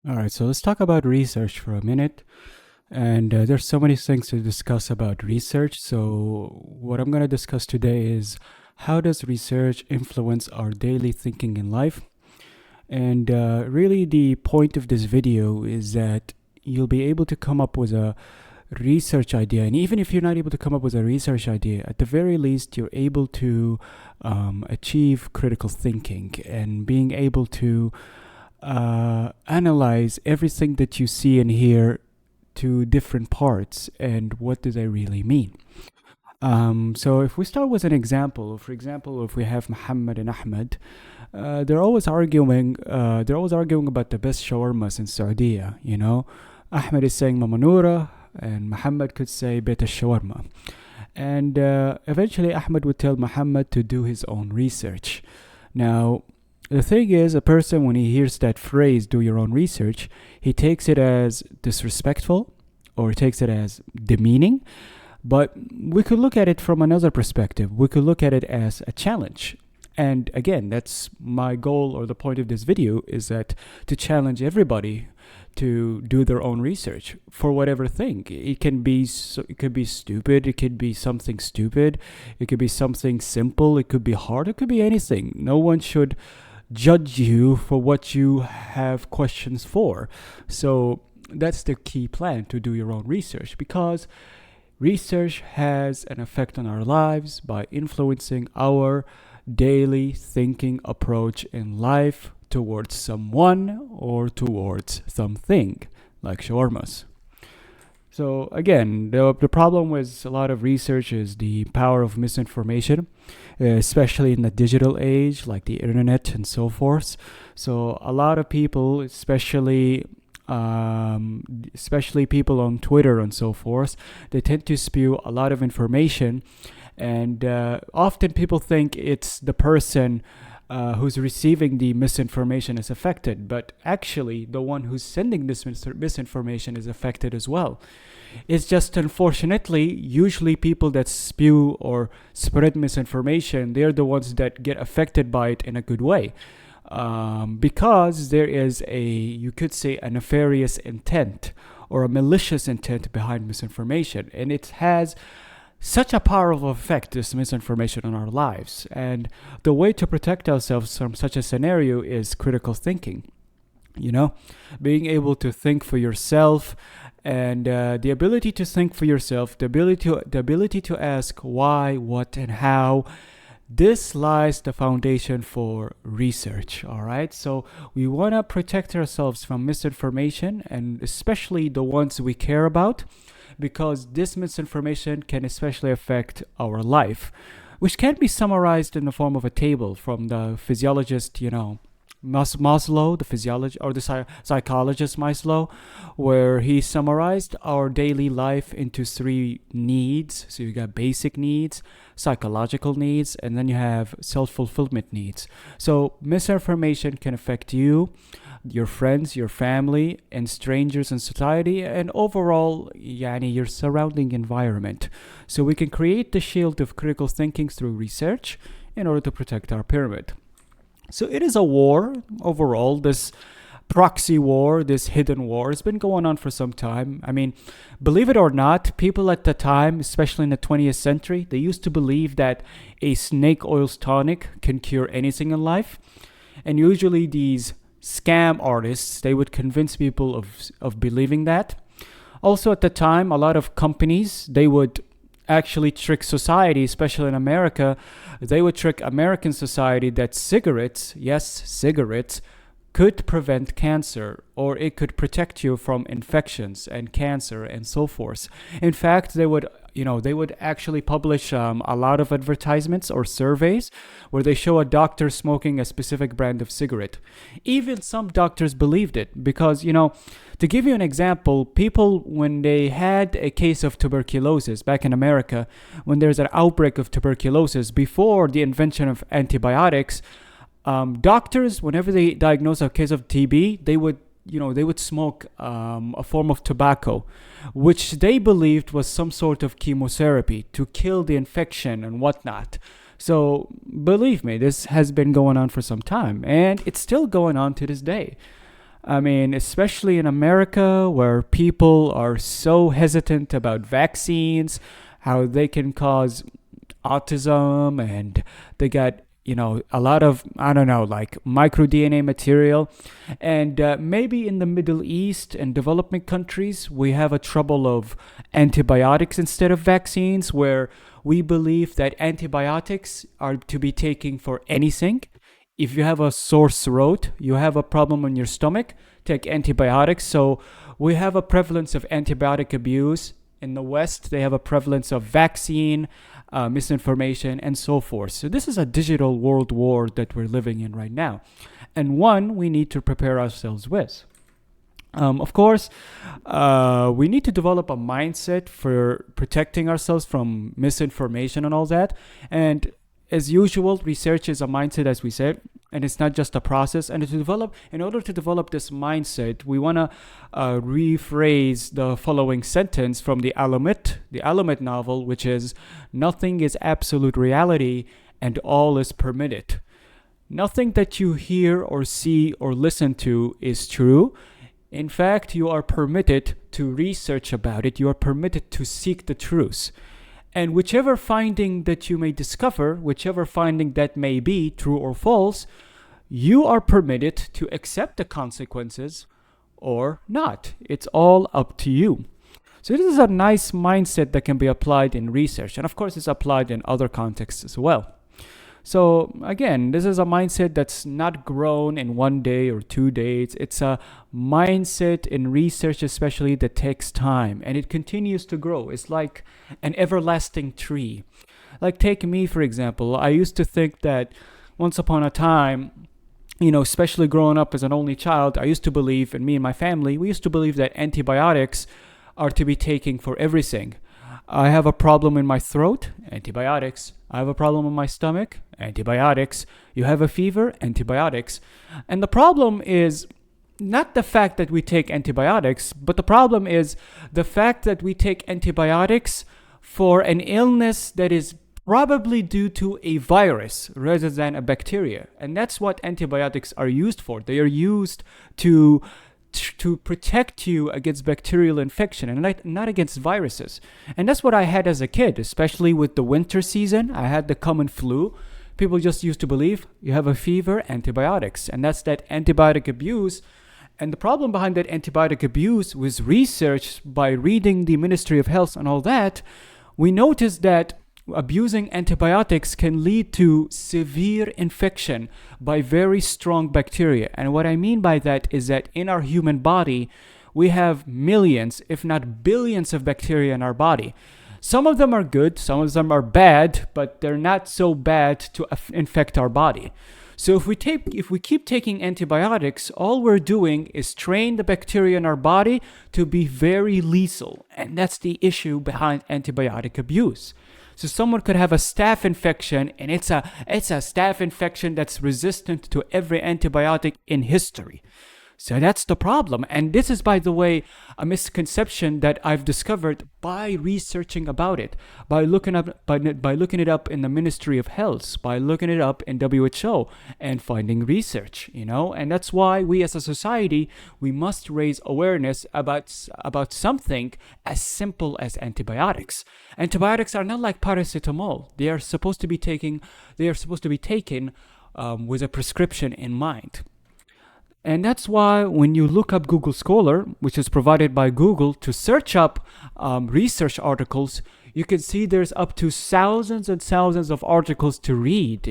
All right, so let's talk about research for a minute. And there's so many things to discuss about research. So, what I'm going to discuss today is how does research influence our daily thinking in life? And really, the point of this video is that you'll be able to come up with a research idea. And even if you're not able to come up with a research idea, at the very least, you're able to achieve critical thinking and being able to analyze everything that you see and hear to different parts and what do they really mean. So if we start with an example, for example, if we have Muhammad and Ahmed, they're always arguing. They're always arguing about the best shawarmas in Saudi. Ahmed is saying Mama Noura, and Muhammad could say Bet shawarma. And eventually, Ahmed would tell Muhammad to do his own research. Now, the thing is, a person, when he hears that phrase, do your own research, he takes it as disrespectful or he takes it as demeaning. But we could look at it from another perspective. We could look at it as a challenge. And again, that's my goal or the point of this video is that to challenge everybody to do their own research for whatever thing. It could be stupid, it could be something stupid, it could be something simple, it could be hard, it could be anything. No one should judge you for what you have questions for. So that's the key plan to do your own research because research has an effect on our lives by influencing our daily thinking approach in life towards someone or towards something like shawarmas. So again, the problem with a lot of research is the power of misinformation, especially in the digital age, like the internet and so forth. So a lot of people, especially people on Twitter and so forth, they tend to spew a lot of information, and often people think it's the person who's receiving the misinformation is affected, but actually the one who's sending this misinformation is affected as well. It's just unfortunately, usually people that spew or spread misinformation, they're the ones that get affected by it in a good way. Because there is you could say, a nefarious intent or a malicious intent behind misinformation. And it has such a powerful effect, this misinformation, on our lives. And the way to protect ourselves from such a scenario is critical thinking. You know, being able to think for yourself, and the ability to think for yourself, the ability to ask why, what, and how. This lies the foundation for research. All right, so we want to protect ourselves from misinformation, and especially the ones we care about, because this misinformation can especially affect our life, which can be summarized in the form of a table from the physiologist, Maslow, the physiologist or the psychologist Maslow, where he summarized our daily life into three needs. So you got basic needs, psychological needs, and then you have self-fulfillment needs. So misinformation can affect you, your friends, your family, and strangers in society, and overall, your surrounding environment. So we can create the shield of critical thinking through research in order to protect our pyramid. So it is a war overall. This proxy war, this hidden war, has been going on for some time. I mean, believe it or not, people at the time, especially in the 20th century, they used to believe that a snake oil tonic can cure anything in life. And usually these scam artists, they would convince people of believing that. Also at the time, a lot of companies, they would actually trick society, especially in America. They would trick American society that cigarettes, yes, cigarettes, could prevent cancer or it could protect you from infections and cancer and so forth. In fact, they would actually publish a lot of advertisements or surveys where they show a doctor smoking a specific brand of cigarette. Even some doctors believed it because, to give you an example, people, when they had a case of tuberculosis back in America, when there's an outbreak of tuberculosis before the invention of antibiotics, doctors, whenever they diagnose a case of TB, they would smoke a form of tobacco, which they believed was some sort of chemotherapy to kill the infection and whatnot. So believe me, this has been going on for some time, and it's still going on to this day. I mean, especially in America, where people are so hesitant about vaccines, how they can cause autism, and they got, a lot of, I don't know, like micro DNA material. And maybe in the Middle East and developing countries, we have a trouble of antibiotics instead of vaccines, where we believe that antibiotics are to be taken for anything. If you have a sore throat, you have a problem in your stomach, take antibiotics. So we have a prevalence of antibiotic abuse. In the West, they have a prevalence of vaccine misinformation, and so forth. So this is a digital world war that we're living in right now, and one we need to prepare ourselves with. Of course, we need to develop a mindset for protecting ourselves from misinformation and all that. And as usual, research is a mindset, as we said, and it's not just a process. And in order to develop this mindset, we want to rephrase the following sentence from the Alamut novel, which is, "Nothing is absolute reality, and all is permitted." Nothing that you hear or see or listen to is true. In fact, you are permitted to research about it. You are permitted to seek the truth. And whichever finding that you may discover, whichever finding that may be true or false, you are permitted to accept the consequences or not. It's all up to you. So this is a nice mindset that can be applied in research. And of course, it's applied in other contexts as well. So again, this is a mindset that's not grown in 1 day or 2 days. It's a mindset in research, especially, that takes time, and it continues to grow. It's like an everlasting tree. Like, take me, for example. I used to think that once upon a time, especially growing up as an only child, I used to believe, and me and my family, we used to believe that antibiotics are to be taken for everything. I have a problem in my throat, antibiotics. I have a problem in my stomach, antibiotics. You have a fever, antibiotics. And the problem is not the fact that we take antibiotics, but the problem is the fact that we take antibiotics for an illness that is probably due to a virus rather than a bacteria. And that's what antibiotics are used for. They are used to protect you against bacterial infection and not against viruses. And that's what I had as a kid, especially with the winter season. I had the common flu. People just used to believe you have a fever, antibiotics. And that's that antibiotic abuse. And the problem behind that antibiotic abuse was research. By reading the Ministry of Health and all that, we noticed that abusing antibiotics can lead to severe infection by very strong bacteria. And what I mean by that is that in our human body, we have millions, if not billions, of bacteria in our body. Some of them are good, some of them are bad, but they're not so bad to infect our body. So if we keep taking antibiotics, all we're doing is train the bacteria in our body to be very lethal. And that's the issue behind antibiotic abuse. So someone could have a staph infection, and it's a staph infection that's resistant to every antibiotic in history. So that's the problem. And this is, by the way, a misconception that I've discovered by researching about it, by looking it up in the Ministry of Health, by looking it up in WHO and finding research, And that's why we as a society, we must raise awareness about something as simple as antibiotics. Antibiotics are not like paracetamol. They are supposed to be taken with a prescription in mind. And that's why when you look up Google Scholar, which is provided by Google, to search up research articles, you can see there's up to thousands and thousands of articles to read,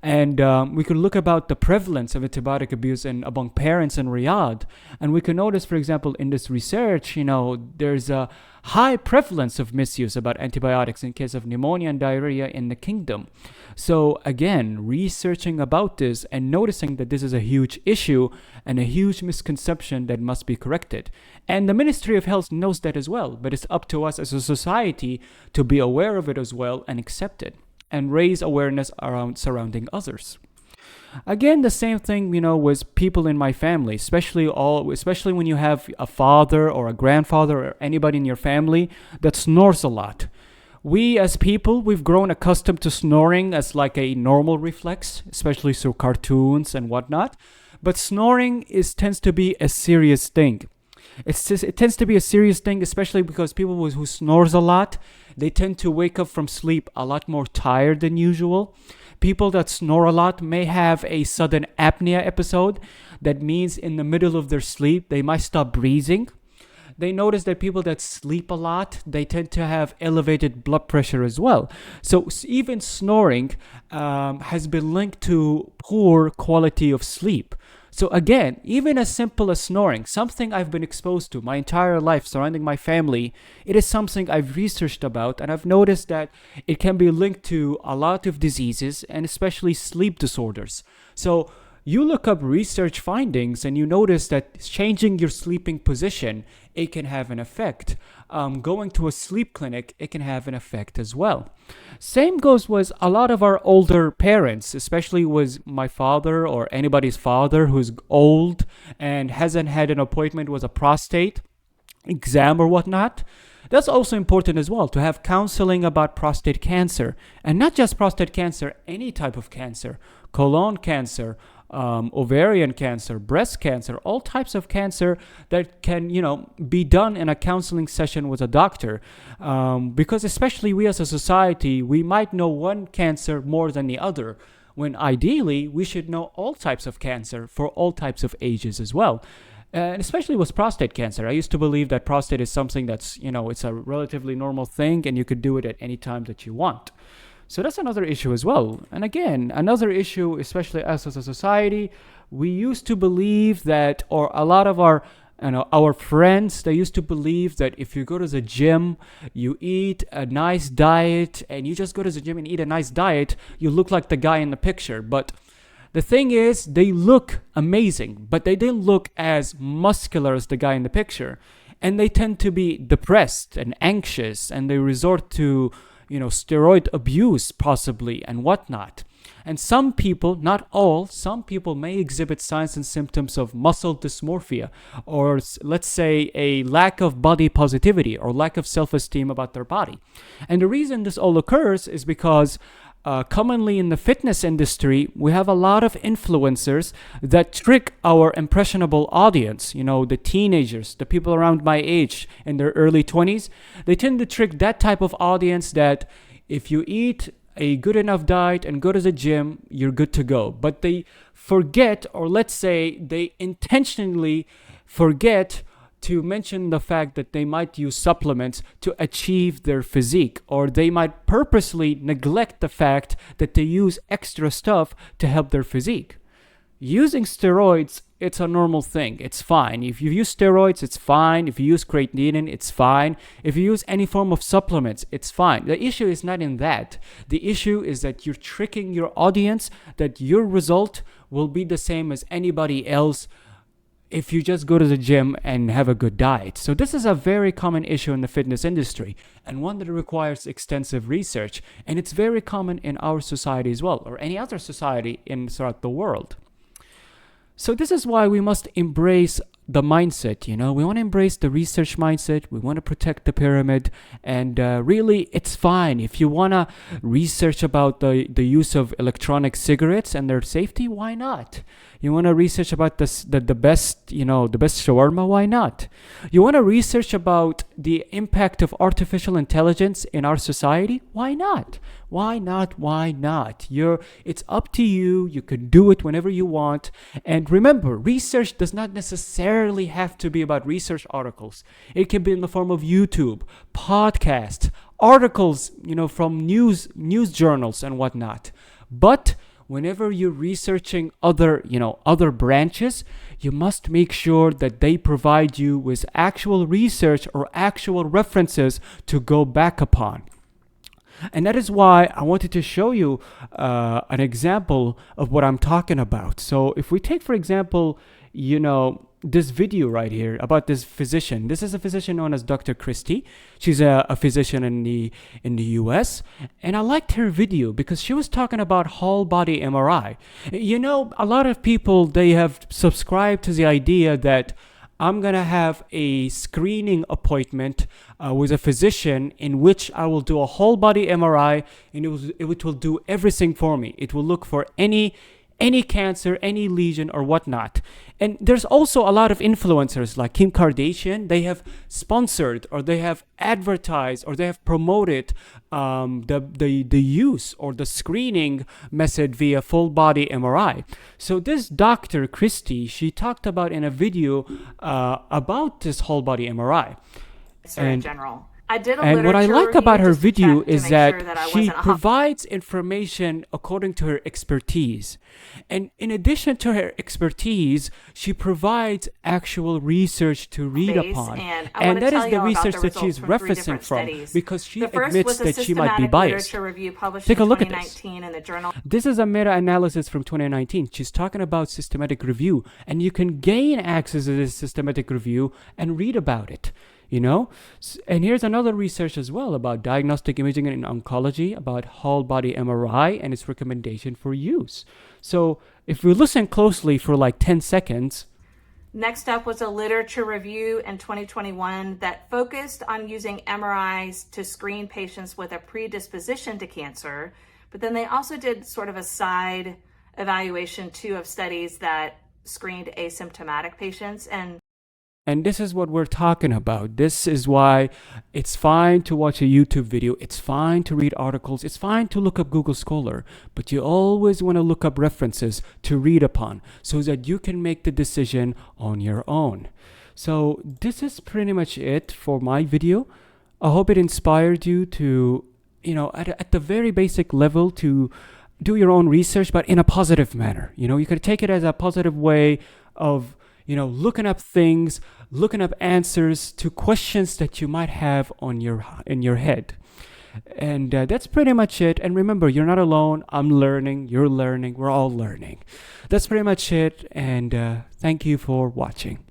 And we can look about the prevalence of antibiotic abuse among parents in Riyadh. And we can notice, for example, in this research, there's a high prevalence of misuse about antibiotics in case of pneumonia and diarrhea in the kingdom. So again, researching about this and noticing that this is a huge issue and a huge misconception that must be corrected. And the Ministry of Health knows that as well, but it's up to us as a society to be aware of it as well and accept it and raise awareness around surrounding others. Again, the same thing, with people in my family, especially when you have a father or a grandfather or anybody in your family that snores a lot. We as people, we've grown accustomed to snoring as like a normal reflex, especially through cartoons and whatnot. But snoring tends to be a serious thing. It tends to be a serious thing, especially because people who snores a lot, they tend to wake up from sleep a lot more tired than usual. People that snore a lot may have a sudden apnea episode. That means in the middle of their sleep, they might stop breathing. They notice that people that sleep a lot, they tend to have elevated blood pressure as well. So even snoring has been linked to poor quality of sleep. So again, even as simple as snoring, something I've been exposed to my entire life surrounding my family, it is something I've researched about, and I've noticed that it can be linked to a lot of diseases and especially sleep disorders. So you look up research findings and you notice that changing your sleeping position, it can have an effect. Going to a sleep clinic, it can have an effect as well. Same goes with a lot of our older parents, especially with my father or anybody's father who's old and hasn't had an appointment with a prostate exam or whatnot. That's also important as well, to have counseling about prostate cancer. And not just prostate cancer, any type of cancer, colon cancer, ovarian cancer, breast cancer, all types of cancer that can, be done in a counseling session with a doctor. Because especially we as a society, we might know one cancer more than the other, when ideally we should know all types of cancer for all types of ages as well. And especially with prostate cancer, I used to believe that prostate is something that's, it's a relatively normal thing and you could do it at any time that you want. So that's another issue as well. And again, another issue, especially us as a society, we used to believe that, or a lot of our friends, they used to believe that if you go to the gym, you eat a nice diet, and you just go to the gym and eat a nice diet, you look like the guy in the picture. But the thing is, they look amazing, but they didn't look as muscular as the guy in the picture. And they tend to be depressed and anxious, and they resort to steroid abuse possibly and whatnot. And some people, not all, some people may exhibit signs and symptoms of muscle dysmorphia, or let's say a lack of body positivity or lack of self-esteem about their body. And the reason this all occurs is because commonly in the fitness industry, we have a lot of influencers that trick our impressionable audience, the teenagers, the people around my age in their early 20s. They tend to trick that type of audience that if you eat a good enough diet and go to the gym, you're good to go. But they forget, or let's say they intentionally forget to mention the fact that they might use supplements to achieve their physique, or they might purposely neglect the fact that they use extra stuff to help their physique. Using steroids, it's a normal thing. It's fine. If you use steroids, it's fine. If you use creatinine, it's fine. If you use any form of supplements, it's fine. The issue is not in that. The issue is that you're tricking your audience that your result will be the same as anybody else if you just go to the gym and have a good diet. So this is a very common issue in the fitness industry, and one that requires extensive research, and it's very common in our society as well, or any other society throughout the world. So this is why we must embrace the mindset, we want to embrace the research mindset. We want to protect the pyramid, and really it's fine if you want to research about the use of electronic cigarettes and their safety. Why not? You want to research about the best, the best shawarma. Why not? You want to research about the impact of artificial intelligence in our society. Why not? Why not? Why not? It's up to you. You can do it whenever you want. And remember, research does not necessarily have to be about research articles. It can be in the form of YouTube, podcasts, articles, from news journals and whatnot. But whenever you're researching other branches, you must make sure that they provide you with actual research or actual references to go back upon. And that is why I wanted to show you an example of what I'm talking about. So if we take, for example, this video right here about this physician. This is a physician known as Dr. Christie. She's a physician in the US, and I liked her video because she was talking about whole body MRI. A lot of people, they have subscribed to the idea that I'm gonna have a screening appointment with a physician in which I will do a whole body MRI, and it will do everything for me. It will look for any any cancer, any lesion, or whatnot. And there's also a lot of influencers like Kim Kardashian. They have sponsored, or they have advertised, or they have promoted the use or the screening method via full body MRI. So this Dr. Christie, she talked about in a video about this whole body MRI. In general. I did a And what I literature like review about her just to video check to is make that sure that I she wasn't off. provides information according to her expertise. And in addition to her expertise, she provides actual research to read Base, upon. and I wanna that is tell the y'all about research the that she's results from 3 referencing different from, studies. because she The first admits was a that she might be systematic biased. literature review published Take a in look at this. 2019 in the journal. This is a meta-analysis from 2019. She's talking about systematic review, and you can gain access to this systematic review and read about it. And here's another research as well about diagnostic imaging in oncology, about whole body MRI and its recommendation for use. So if we listen closely for like 10 seconds. Next up was a literature review in 2021 that focused on using MRIs to screen patients with a predisposition to cancer. But then they also did sort of a side evaluation too of studies that screened asymptomatic patients. And this is what we're talking about. This is why it's fine to watch a YouTube video. It's fine to read articles. It's fine to look up Google Scholar. But you always want to look up references to read upon so that you can make the decision on your own. So this is pretty much it for my video. I hope it inspired you to, at the very basic level, to do your own research, but in a positive manner. You could take it as a positive way of looking up things, looking up answers to questions that you might have in your head. And that's pretty much it. And remember, you're not alone. I'm learning. You're learning. We're all learning. That's pretty much it. And thank you for watching.